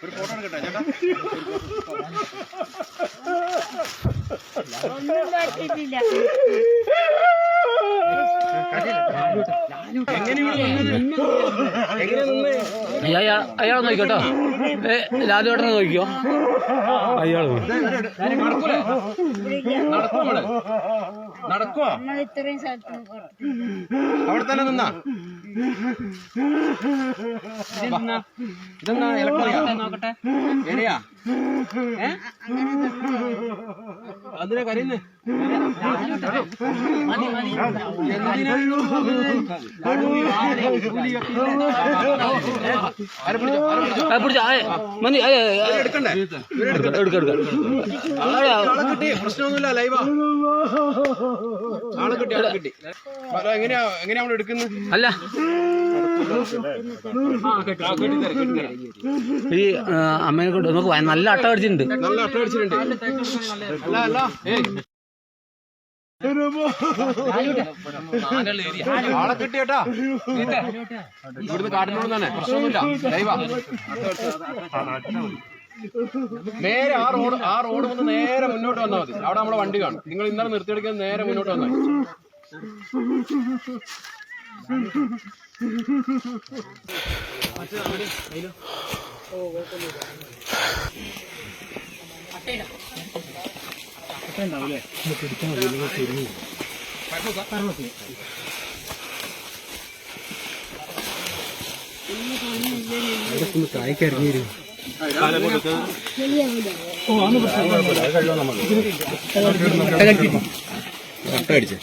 ഒരു ഫോട്ടോ എടുക്കട്ടെ ചേട്ടാ. ഒന്നും പറ്റിയിട്ടില്ല. അയാൾ നോക്കിക്കോട്ടോ. ലാലുവേട്ടനെ നോക്കിക്കോ. അയാൾ നടക്കുവോ? നമ്മൾ ഇത്രയും സ്ഥലത്ത് അവിടെ തന്നെ നിന്നാ ഇതെന്നാ ഇലക്ട്രിക്കാ നോക്കട്ടെ. എരിയാ അതിനെ കരയുന്നേ. ആളെ കിട്ടി, പ്രശ്നമൊന്നുമില്ല. ലൈവാ ആളെ കിട്ടി, ആളെ കിട്ടി. എങ്ങനെയാ നമ്മൾ എടുക്കുന്നത്? അല്ല ഈ അമ്മേനെ കൊണ്ട് നമുക്ക് നല്ല അട്ട അടിച്ചിട്ടുണ്ട്. നല്ല അട്ട അടിച്ചിട്ടുണ്ട്. അല്ല അല്ല ആളെ കിട്ടി കേട്ടാ. ഇവിടുന്ന് കാട്ടിനോട് തന്നെ പ്രശ്നമൊന്നുമില്ല. ലൈവാ നേരെ ആ റോഡ് വന്ന് നേരെ മുന്നോട്ട് വന്നാൽ മതി. അവിടെ നമ്മളെ വണ്ടി കാണും. നിങ്ങൾ ഇന്നലെ നിർത്തിയെടുക്കാൻ നേരെ മുന്നോട്ട് വന്നാൽ മതി. കായ്ക്കറിഞ്ഞു അടിച്ചേ